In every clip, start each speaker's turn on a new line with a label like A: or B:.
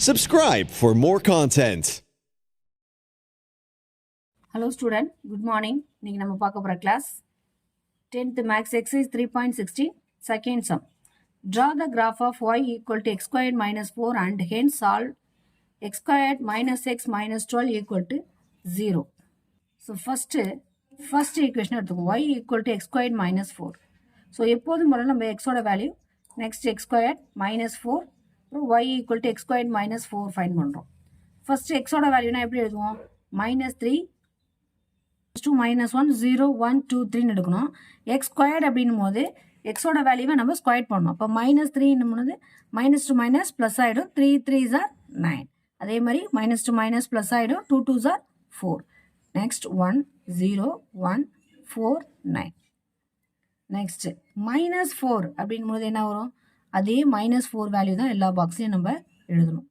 A: Subscribe for more content.
B: Hello student, good morning. இன்னைக்கு நம்ம பார்க்க போற class 10th max exercise 3.16 second sum. Draw the graph of y equal to x squared minus 4 and hence solve x squared minus x minus 12 equal to 0. So first equation எடுத்துக்கோம். y equal to x squared minus 4. So எப்போதும் போல நம்ம x ஓட value next x squared minus 4 y equal to x squared minus 4 find பண்றோம். First x ஓட வேல்யூனா எப்படி எழுதுவோம்? minus 3 2 minus 1 0 1 2 3 எடுக்கணும். x squared அப்படின்னும் போது x ஓட வேல்யூவை நம்ம ஸ்கொயர் பண்ணணும். அப்போ minus 3 என்னும்போது minus 2 minus plus ஆயிடும். 3 3s are 9. அதே மாதிரி minus 2 minus plus ஆயிடும். 2 2s are 4. Next 1 0 1 4 9. Next minus 4 அப்படின்னும் போது என்ன வரும்? அதே minus 4 வேல்யூ தான் எல்லா பாக்ஸ்லையும் நம்ம எழுதணும்.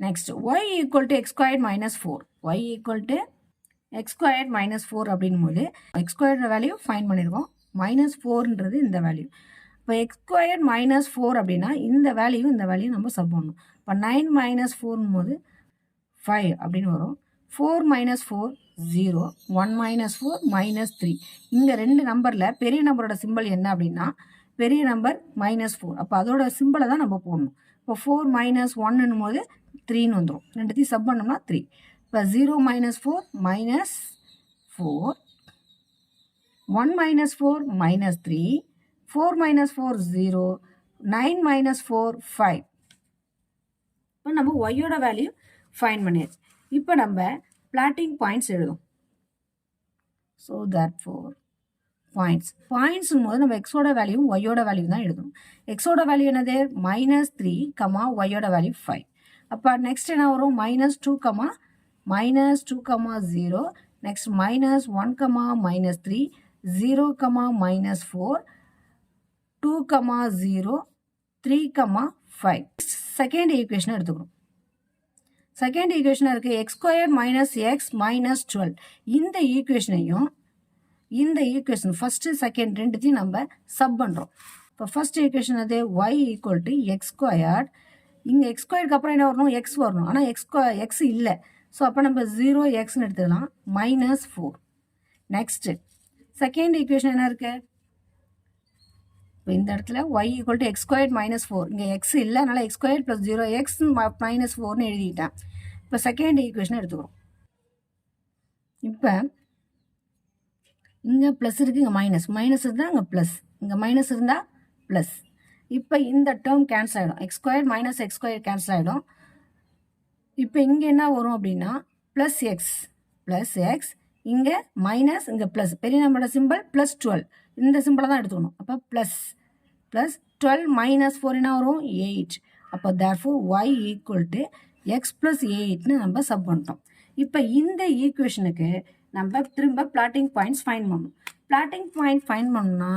B: Next y equal to x squared minus 4. y equal to x squared minus 4 அப்படின்னும் போது x squared வேல்யூ ஃபைண்ட் பண்ணியிருக்கோம். minus 4ன்றது இந்த வேல்யூ. இப்போ x squared minus 4 அப்படின்னா இந்த வேல்யூ நம்ம சப் பண்ணணும். இப்போ 9 minus 4னும் போது 5 அப்படின்னு வரும். 4 minus 4 0 1 minus 4 minus 3. இங்கே ரெண்டு நம்பரில் பெரிய நம்பரோட சிம்பிள் என்ன அப்படின்னா பெரிய நம்பர் -4. அப்போ அதோட சிம்பிளை தான் நம்ம போடணும். இப்போ 4 minus 1ன்னும் போது 3ன்னு வந்துடும். ரெண்டுத்தையும் சப் பண்ணோம்னா 3. இப்போ 0 minus 4 minus 4 1 minus 4 minus 3 4 minus 4 0 9 minus 4 5. இப்போ நம்ம ஒய்யோட வேல்யூ ஃபைண்ட் பண்ணியாச்சு. இப்போ நம்ம பிளாட்டிங் பாயிண்ட்ஸ் எழுதும். ஸோ therefore பாயிண்ட்ஸும் போது நம்ம எக்ஸோட வேல்யூ ஒய்யோட வேல்யூ தான் எழுதணும். எக்ஸோட வேல்யூ என்னது -3 ஒய்யோட வேல்யூ 5. அப்போ நெக்ஸ்ட் என்ன வரும்? -2 -2 0 நெக்ஸ்ட் -1 -3 0 -4 2 0 3 5. செகண்ட் ஈக்குவேஷன் எடுத்துக்கிறோம். செகண்ட் ஈக்குவேஷன் இருக்கு x square minus X minus 12. இந்த ஈக்குவேஷனையும் இந்த ஈக்குவேஷன் ஃபர்ஸ்ட் செகண்ட் ரெண்டுத்தையும் நம்ம சப் பண்ணுறோம். இப்போ ஃபர்ஸ்ட் ஈக்குவேஷன் அது y equal to X squared. இங்கே எக்ஸ் ஸ்கொயருக்கு அப்புறம் என்ன வரணும்? எக்ஸ் வரணும். ஆனால் எக்ஸ் இல்லை. ஸோ அப்போ நம்ம 0xன்னு எடுத்துக்கலாம். -4. நெக்ஸ்ட் செகண்ட் ஈக்குவேஷன் என்ன இருக்கு? இப்போ இந்த இடத்துல y equal to X squared -4. இங்கே எக்ஸ் இல்லை, அதனால எக்ஸ் ஸ்கொயர் ப்ளஸ் 0x -4ன்னு எழுதிட்டேன். இப்போ செகண்ட் ஈக்குவேஷன் எடுத்துக்கிறோம். இப்போ இங்கே ப்ளஸ் இருக்குது, இங்கே மைனஸ் இருந்தால் இங்கே ப்ளஸ், இங்கே மைனஸ் இருந்தால் ப்ளஸ். இப்போ இந்த டேர்ம் கேன்சல் ஆகிடும். X square minus X square cancel ஆகிடும். இப்போ இங்கே என்ன வரும் அப்படின்னா ப்ளஸ் எக்ஸ் இங்கே மைனஸ் இங்கே ப்ளஸ். பெரிய நம்பரோட சிம்பிள் +12. இந்த சிம்பிளை தான் எடுத்துக்கணும். அப்போ ப்ளஸ் 12 -4 என்ன வரும்? 8. அப்போ therefore y equal to x plus 8ன்னு நம்ம சப் பண்ணிட்டோம். இப்போ இந்த ஈக்குவேஷனுக்கு நம்ம திரும்ப பிளாட்டிங் பாயிண்ட்ஸ் ஃபைண்ட் பண்ணணும். பிளாட்டிங் பாயிண்ட் ஃபைண்ட் பண்ணணும்னா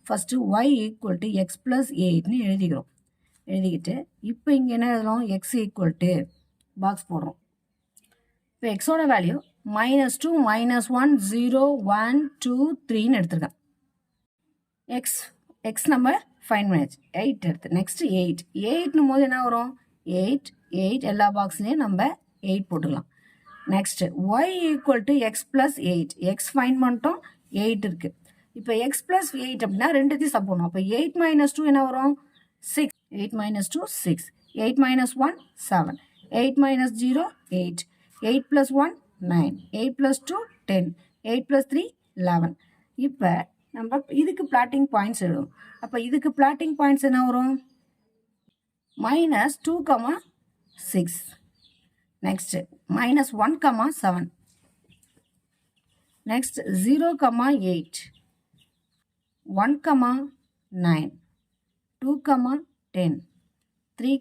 B: first y equal to x plus 8ன்னு எழுதிக்கிட்டு இப்போ இங்கே என்ன எழுதலாம்? எக்ஸ் ஈக்குவல் டு பாக்ஸ் போடுறோம். இப்போ எக்ஸோட வேல்யூ -2 -1 0 1 2 3ன்னு எடுத்துருக்கேன். எக்ஸ் நம்ம ஃபைண்ட் பண்ணியாச்சு. 8 எடுத்து நெக்ஸ்ட் 8னும் போது என்ன வரும்? 8 எல்லா பாக்ஸ்லேயும் நம்ம 8 போட்டுக்கலாம். Next y equal to x plus 8. X find பண்ணிட்டோம், 8 இருக்குது. இப்போ எக்ஸ் ப்ளஸ் 8 அப்படின்னா ரெண்டுத்தையும் சப் பண்ணுவோம். அப்போ 8 - 2 என்ன வரும்? 6. 8 - 2 6. 8 - 1 7. 8 - 0 8. 8 + 1 9. 8 + 2 10. 8 + 3 11. இப்போ நம்ம இதுக்கு பிளாட்டிங் பாயிண்ட்ஸ் எழுதும். அப்போ இதுக்கு பிளாட்டிங் பாயிண்ட்ஸ் என்ன வரும்? -2, 6. நெக்ஸ்ட் -1, 7. நெக்ஸ்ட் 0, 8. 1, 9. 2, 10. 3,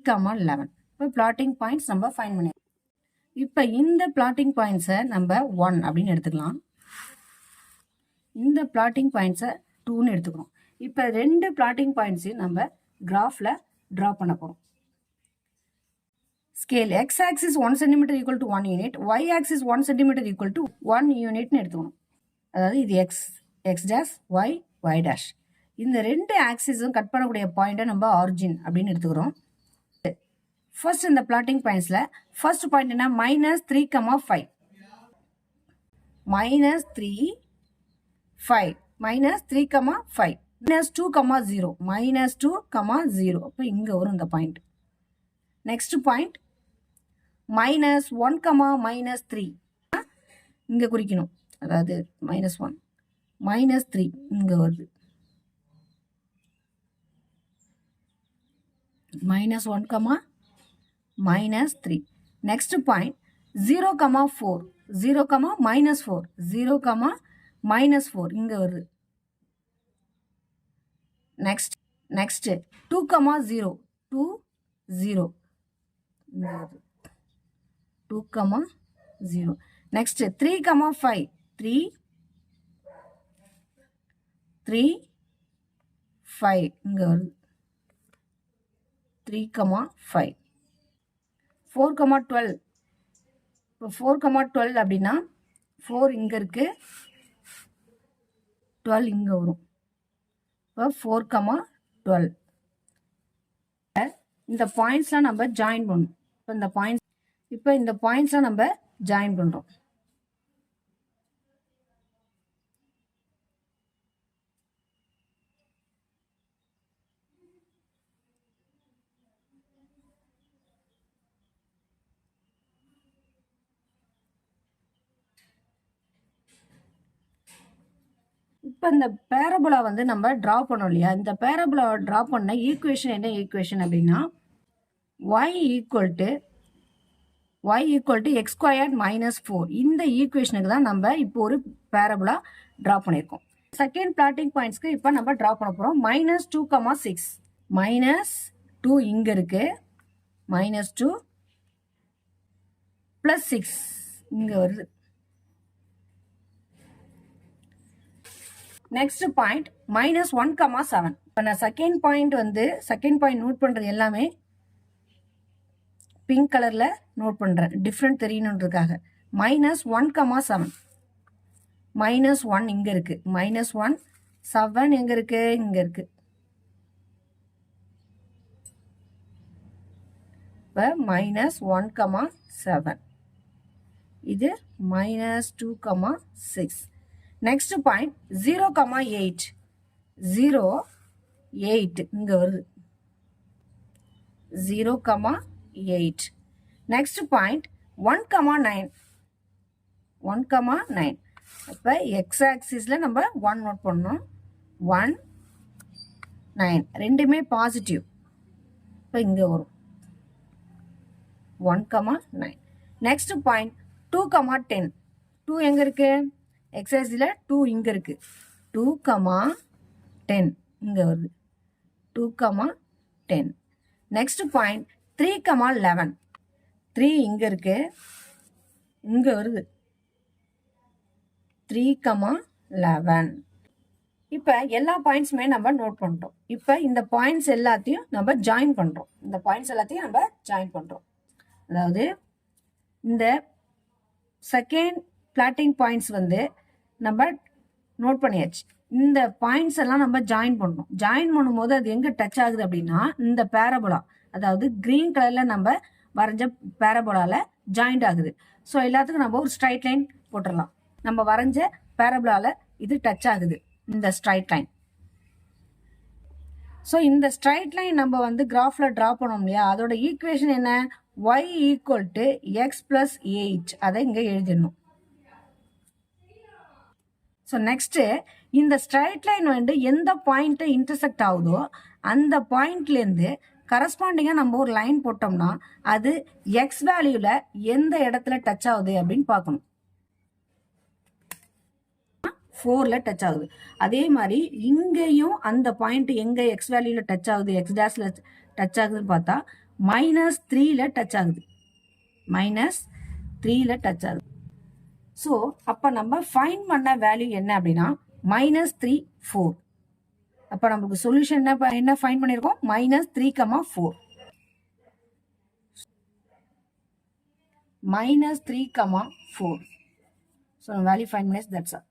B: 11. இப்போ பிளாட்டிங் பாயிண்ட்ஸ் நம்ம ஃபைண்ட் பண்ணி இப்போ இந்த பிளாட்டிங் பாயிண்ட்ஸை நம்ம 1 அப்படின்னு எடுத்துக்கலாம். இந்த பிளாட்டிங் பாயிண்ட்ஸை 2ன்னு எடுத்துக்கிறோம். இப்போ ரெண்டு பிளாட்டிங் பாயிண்ட்ஸையும் நம்ம கிராஃபில் ட்ரா பண்ண போகிறோம். Scale x axis 1 cm equal to 1 unit, y axis 1 cm equal to 1 unitன்னு எடுத்துக்கணும். அதாவது இது x dash, y dash. இந்த ரெண்டு ஆக்சிஸும் கட் பண்ணக்கூடிய பாயிண்ட்டை நம்ம ஆரிஜின் அப்படின்னு எடுத்துக்கிறோம். ஃபர்ஸ்ட் இந்த பிளாட்டிங் பாயிண்ட்ஸில் ஃபர்ஸ்ட் பாயிண்ட் என்ன, -3,5 -3 5 -3,5 -2,0 -2,0 அப்போ இங்கே வரும் இந்த பாயிண்ட். நெக்ஸ்ட் பாயிண்ட் -1, -3 இங்கே குறிக்கணும், அதாவது -1 -3 இங்கே வருது. -1, -3. Next point 0, 4 0, -4 0, -4 இங்க வருது. next 2, 0 2 0 2, 0. next 3, 5 3 3 5 இங்க வருது. 3, 5 4, 12 இப்போ 4, 12 அப்படின்னா 4 இங்கே இருக்கு, 12 இங்கே வரும். இப்போ 4, 12 இந்த பாயிண்ட்ஸ்லாம் நம்ம ஜாயின் பண்ணணும். இப்போ இந்த பாயிண்ட்ஸ்லாம் நம்ம ஜாயின் பண்ணுறோம். இப்போ இந்த பேரபோலா வந்து நம்ம ட்ரா பண்ணோம் இல்லையா, இந்த பேரபோலா ட்ரா பண்ண ஈக்குவேஷன் என்ன ஈக்குவேஷன் அப்படின்னா y = x² - 4. இந்த ஈக்குவேஷனுக்கு தான் நம்ம இப்போ ஒரு பேரபோலா ட்ரா பண்ணியிருக்கோம். செகண்ட் பிளாட்டிங் பாயிண்ட்ஸ்க்கு இப்போ நம்ம ட்ரா பண்ண போகிறோம். -2, 6 -2 இங்கே இருக்கு, -2 +6 இங்கே வருது. Next point -1, 7. இப்போ நான் செகண்ட் பாயிண்ட் நோட் பண்ணுறது எல்லாமே பிங்க் கலரில் நோட் பண்ணுறேன், டிஃப்ரெண்ட் தெரியணுன்றதுக்காக. -1, 7 -1 இங்கே இருக்கு, -1 7 எங்கே இருக்கு, இங்கே இருக்கு. இப்போ -1, 7 இது -2, 6. நெக்ஸ்ட் பாயிண்ட் 0, 8 0 8 இங்கே வருது, 0, 8. Next point 1, 9 1, 9. இப்போ எக்ஸ் ஆக்சிஸில் நம்ம 1 நோட் பண்ணோம். 1 9 ரெண்டுமே பாசிட்டிவ், இப்போ இங்கே வரும் 1, 9. நெக்ஸ்ட் பாயிண்ட் 2, 10 2 எங்கே இருக்கு, எக்ஸைஸில் 2 இங்கே இருக்கு, 2, 10 இங்கே வருது, 2, 10. நெக்ஸ்ட் பாயிண்ட் 3, 11 3 இங்கே இருக்கு, இங்கே வருது, 3, 11. இப்போ எல்லா பாயிண்ட்ஸுமே நம்ம நோட் பண்ணிட்டோம். இப்போ இந்த பாயிண்ட்ஸ் எல்லாத்தையும் நம்ம ஜாயின் பண்ணுறோம். அதாவது இந்த செகண்ட் பிளாட்டிங் பாயிண்ட்ஸ் வந்து நம்ம நோட் பண்ணியாச்சு. இந்த பாயிண்ட்ஸ் எல்லாம் நம்ம ஜாயின் பண்ணணும். ஜாயின் பண்ணும்போது அது எங்கே டச் ஆகுது அப்படின்னா இந்த பேரபோலா, அதாவது கிரீன் கலரில் நம்ம வரைஞ்ச பேரபோலால ஜாயிண்ட் ஆகுது. ஸோ எல்லாத்துக்கும் நம்ம ஒரு ஸ்ட்ரைட் லைன் போட்டுடலாம். நம்ம வரைஞ்ச பேரபோலால இது டச் ஆகுது, இந்த ஸ்ட்ரைட் லைன். ஸோ இந்த ஸ்ட்ரைட் லைன் நம்ம வந்து கிராஃபில் ட்ரா பண்ணோம் இல்லையா, அதோட ஈக்குவேஷன் என்ன, y = x + 8. அதை இங்கே எழுதிடணும். ஸோ நெக்ஸ்ட்டு இந்த ஸ்ட்ரைட் லைன் வந்து எந்த பாயிண்ட்டை இன்டர்செக்ட் ஆகுதோ அந்த பாயிண்ட்லேருந்து கரஸ்பாண்டிங்காக நம்ம ஒரு லைன் போட்டோம்னா அது எக்ஸ் வேல்யூவில் எந்த இடத்துல டச் ஆகுது அப்படின்னு பார்க்கணும். 4ல் டச் ஆகுது. அதே மாதிரி இங்கேயும் அந்த பாயிண்ட் எங்கே எக்ஸ் வேல்யூவில் டச் ஆகுது, எக்ஸ் டேஷில் டச் ஆகுதுன்னு பார்த்தா -3ல் டச் ஆகுது, -3ல் டச் ஆகுது. ஸோ அப்போ நம்ம ஃபைண்ட் பண்ண வேல்யூ என்ன அப்படின்னா -3, 4. அப்போ நமக்கு சொல்யூஷன் என்ன ஃபைண்ட் பண்ணியிருக்கோம், -3, 4 -3, 4. ஸோ வேல்யூ ஃபைண்ட் பண்ணியாச்சு. That's all.